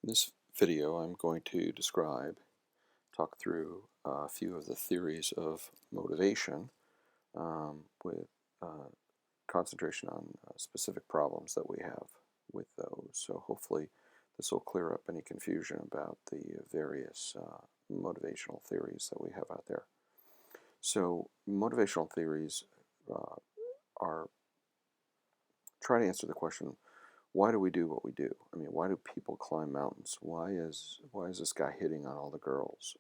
In this video, I'm going to talk through a few of the theories of motivation with concentration on specific problems that we have with those. So hopefully this will clear up any confusion about the various motivational theories that we have out there. So motivational theories uh, are try to answer the question, why do we do what we do? I mean, why do people climb mountains? Why is this guy hitting on all the girls?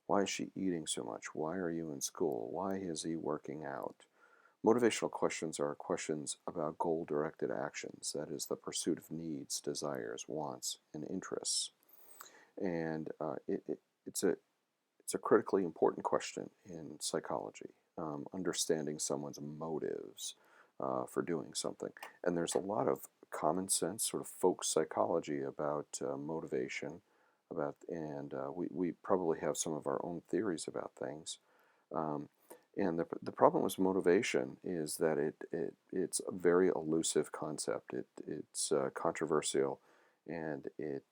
Why is she eating so much? Why are you in school? Why is he working out? Motivational questions are questions about goal-directed actions, that is, the pursuit of needs, desires, wants, and interests. And it's a critically important question in psychology, understanding someone's motives for doing something. And there's a lot of common sense, sort of folk psychology about motivation, we probably have some of our own theories about things. Um, and the problem with motivation is that it's a very elusive concept. It's controversial, and it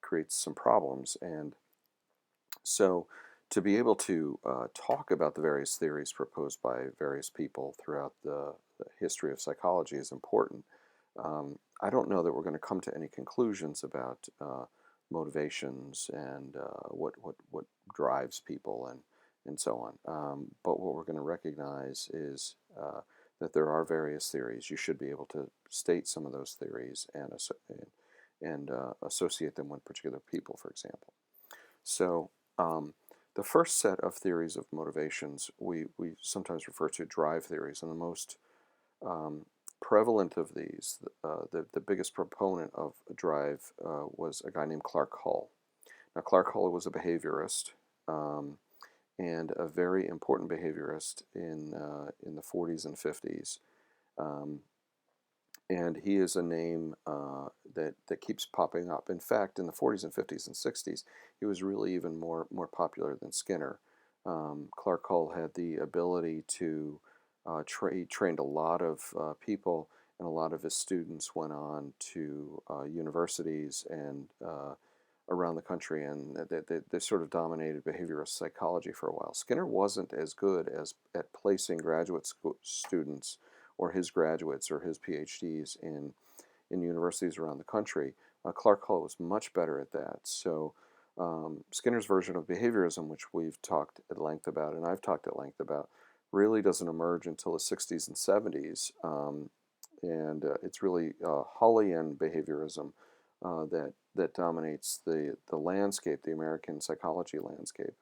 creates some problems. And so, to be able to talk about the various theories proposed by various people throughout the history of psychology is important. I don't know that we're going to come to any conclusions about motivations and what drives people and so on. But what we're going to recognize is that there are various theories. You should be able to state some of those theories and associate them with particular people, for example. So, the first set of theories of motivations we sometimes refer to drive theories, and the most um, prevalent of these, the biggest proponent of drive was a guy named Clark Hull. Now, Clark Hull was a behaviorist um, and a very important behaviorist in the 40s and 50s. Um, and he is a name that keeps popping up. In fact, in the 40s and 50s and 60s, he was really even more popular than Skinner. Clark Hull had the ability to he trained a lot of people, and a lot of his students went on to universities and around the country, and they sort of dominated behavioral psychology for a while. Skinner wasn't as good as at placing graduate students or his graduates or his PhDs in universities around the country. Clark Hull was much better at that. So Skinner's version of behaviorism, which we've talked at length about, and I've talked at length about, really doesn't emerge until the 60s and 70s. And it's really Hullian behaviorism that dominates the landscape, the American psychology landscape.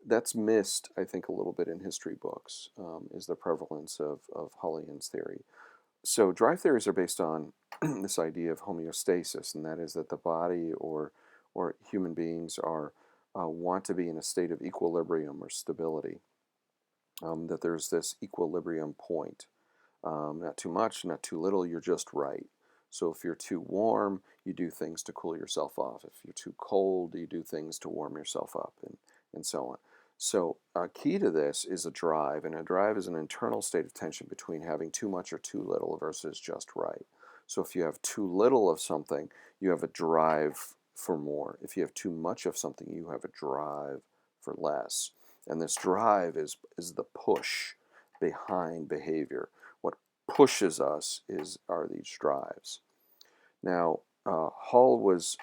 That's missed, I think, a little bit in history books, is the prevalence of Hullian's theory. So drive theories are based on this idea of homeostasis, and that is that the body or human beings are want to be in a state of equilibrium or stability. That there's this equilibrium point, not too much, not too little. You're just right. So if you're too warm, you do things to cool yourself off. If you're too cold, you do things to warm yourself up, and so on. So key to this is a drive, and a drive is an internal state of tension between having too much or too little versus just right. So if you have too little of something, you have a drive for more. If you have too much of something, you have a drive for less. And this drive is the push behind behavior. What pushes us are these drives. Now, Hull was,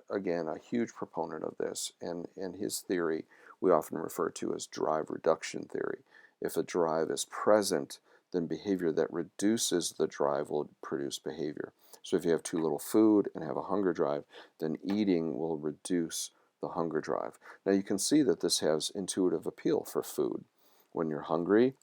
again, a huge proponent of this, and his theory we often refer to as drive reduction theory. If a drive is present, then behavior that reduces the drive will produce behavior. So if you have too little food and have a hunger drive, then eating will reduce the hunger drive. Now you can see that this has intuitive appeal for food. When you're hungry,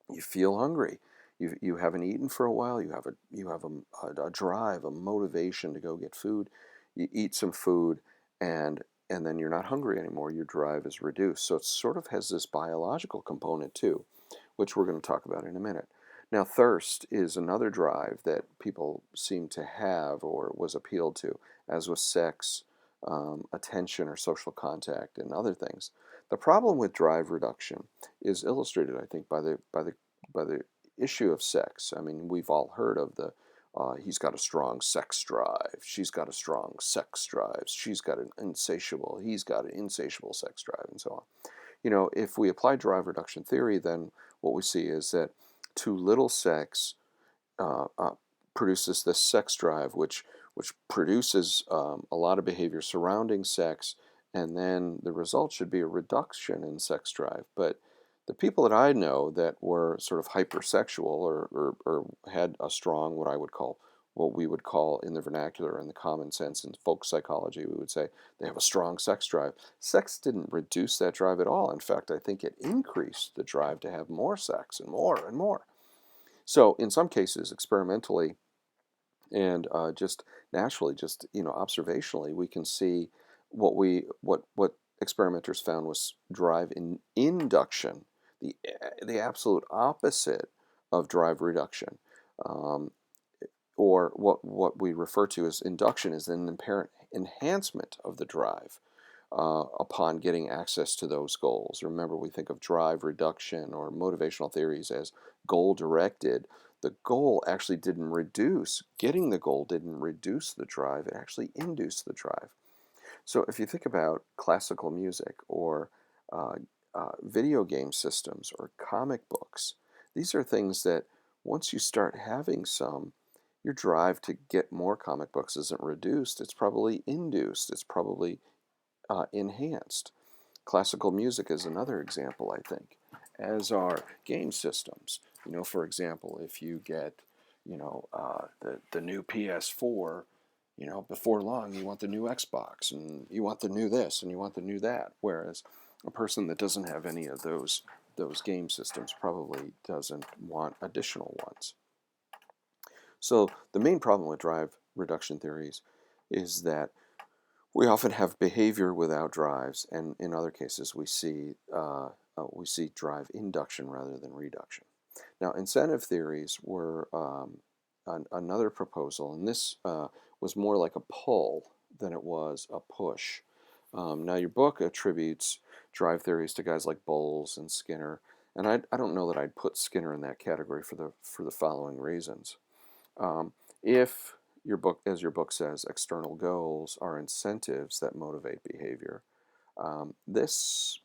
you feel hungry. You haven't eaten for a while. You have a drive, a motivation to go get food. You eat some food, and then you're not hungry anymore. Your drive is reduced. So it sort of has this biological component too, which we're going to talk about in a minute. Now, thirst is another drive that people seem to have or was appealed to, as with sex, attention, or social contact, and other things. The problem with drive reduction is illustrated, I think, by the issue of sex. I mean, we've all heard of he's got a strong sex drive. She's got a strong sex drive. She's got an insatiable. He's got an insatiable sex drive, and so on. If we apply drive reduction theory, then what we see is that too little sex uh, uh, produces this sex drive, which produces a lot of behavior surrounding sex, and then the result should be a reduction in sex drive. But the people that I know that were sort of hypersexual or had a strong, what we would call in the vernacular, in the common sense, in folk psychology, we would say they have a strong sex drive. Sex didn't reduce that drive at all. In fact, I think it increased the drive to have more sex and more and more. So in some cases, experimentally and just naturally, just observationally, we can see what experimenters found was drive in induction, the absolute opposite of drive reduction, um, or what we refer to as induction is an apparent enhancement of the drive upon getting access to those goals. Remember, we think of drive reduction or motivational theories as goal directed. The goal actually didn't reduce, getting the goal didn't reduce the drive, it actually induced the drive. So if you think about classical music or uh, video game systems or comic books, these are things that once you start having some, your drive to get more comic books isn't reduced, it's probably induced, it's probably enhanced. Classical music is another example, I think, as are game systems. For example, if you get, the new PS4, before long you want the new Xbox, and you want the new this, and you want the new that. Whereas a person that doesn't have any of those game systems probably doesn't want additional ones. So the main problem with drive reduction theories is that we often have behavior without drives, and in other cases we see drive induction rather than reduction. Now, incentive theories were another proposal, and this was more like a pull than it was a push. Now, your book attributes drive theories to guys like Bowles and Skinner, and I don't know that I'd put Skinner in that category for the following reasons. If as your book says, external goals are incentives that motivate behavior, this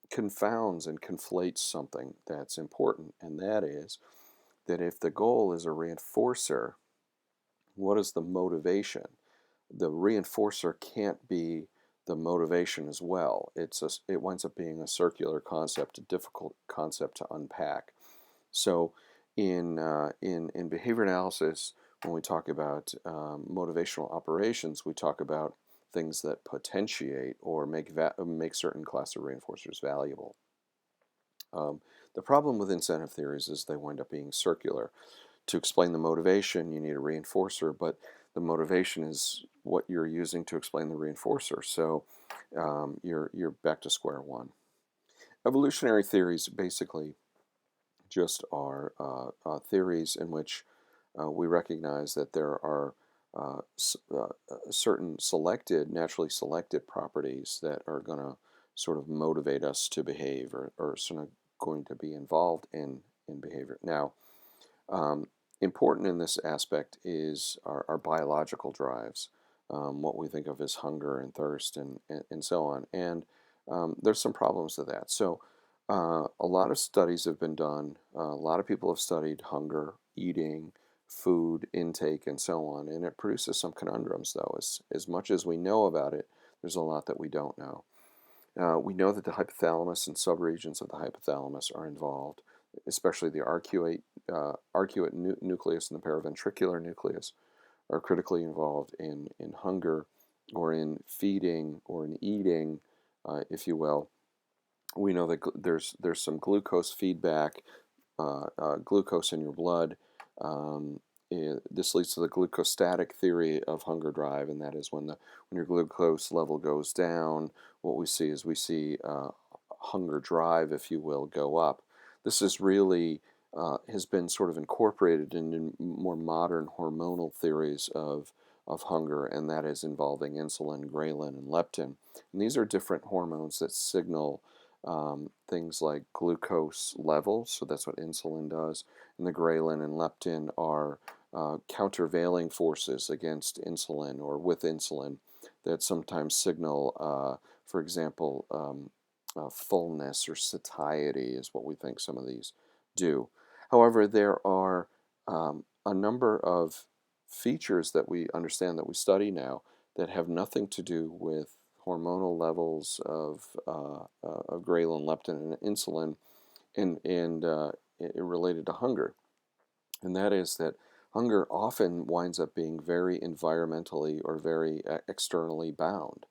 confounds and conflates something that's important, and that is that if the goal is a reinforcer, what is the motivation? The reinforcer can't be the motivation as well. It winds up being a circular concept, a difficult concept to unpack. So, in behavior analysis, when we talk about motivational operations, we talk about things that potentiate or make certain class of reinforcers valuable. The problem with incentive theories is they wind up being circular. To explain the motivation, you need a reinforcer, but the motivation is what you're using to explain the reinforcer. So you're back to square one. Evolutionary theories basically just are theories in which we recognize that there are certain naturally selected properties that are going to sort of motivate us to behave or sort of going to be involved in behavior. Now, important in this aspect is our biological drives, what we think of as hunger and thirst and so on. And there's some problems with that. So a lot of studies have been done. A lot of people have studied hunger, eating, food intake, and so on. And it produces some conundrums, though. As much as we know about it, there's a lot that we don't know. We know that the hypothalamus and subregions of the hypothalamus are involved, especially the arcuate nucleus and the paraventricular nucleus are critically involved in hunger or in feeding or in eating, if you will. We know that there's some glucose feedback, glucose in your blood. This leads to the glucostatic theory of hunger drive, and that is when your glucose level goes down, what we see is hunger drive, if you will, go up. This is really has been sort of incorporated into more modern hormonal theories of hunger, and that is involving insulin, ghrelin, and leptin. And these are different hormones that signal things like glucose levels, so that's what insulin does, and the ghrelin and leptin are countervailing forces against insulin or with insulin that sometimes signal, for example, fullness or satiety is what we think some of these do. However, there are a number of features that we understand that we study now that have nothing to do with hormonal levels of ghrelin, leptin, and insulin, and related to hunger. And that is that hunger often winds up being very environmentally or very externally bound.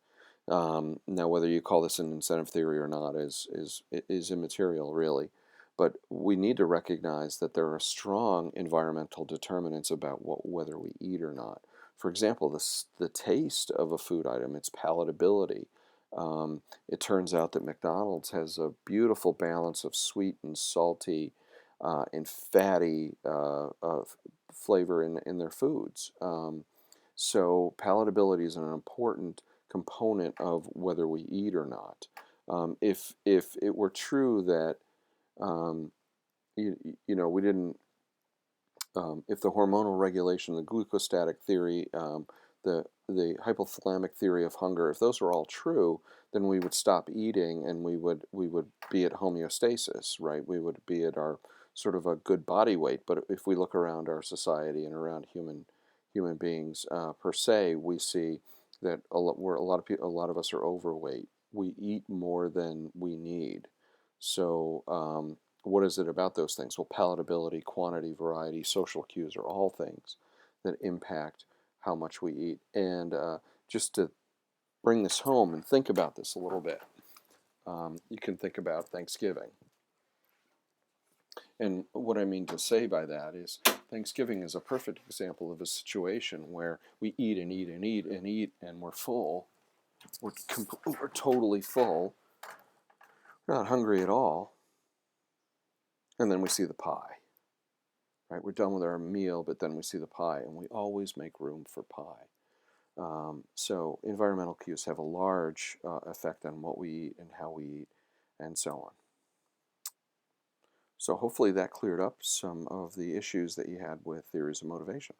Now, whether you call this an incentive theory or not is immaterial, really. But we need to recognize that there are strong environmental determinants about whether we eat or not. For example, the taste of a food item, its palatability. It turns out that McDonald's has a beautiful balance of sweet and salty and fatty flavor in their foods. So palatability is an important component of whether we eat or not. If it were true that we didn't, if the hormonal regulation, the glucostatic theory, the hypothalamic theory of hunger, if those were all true, then we would stop eating and we would be at homeostasis, right? We would be at our sort of a good body weight. But if we look around our society and around human beings per se, we see that a lot of people, a lot of us are overweight. We eat more than we need. So what is it about those things? Well, palatability, quantity, variety, social cues are all things that impact how much we eat. And just to bring this home and think about this a little bit, you can think about Thanksgiving. And what I mean to say by that is Thanksgiving is a perfect example of a situation where we eat and eat and eat and eat and we're full. We're totally full. We're not hungry at all. And then we see the pie. Right? We're done with our meal, but then we see the pie, and we always make room for pie. So environmental cues have a large effect on what we eat and how we eat, and so on. So hopefully that cleared up some of the issues that you had with theories of motivation.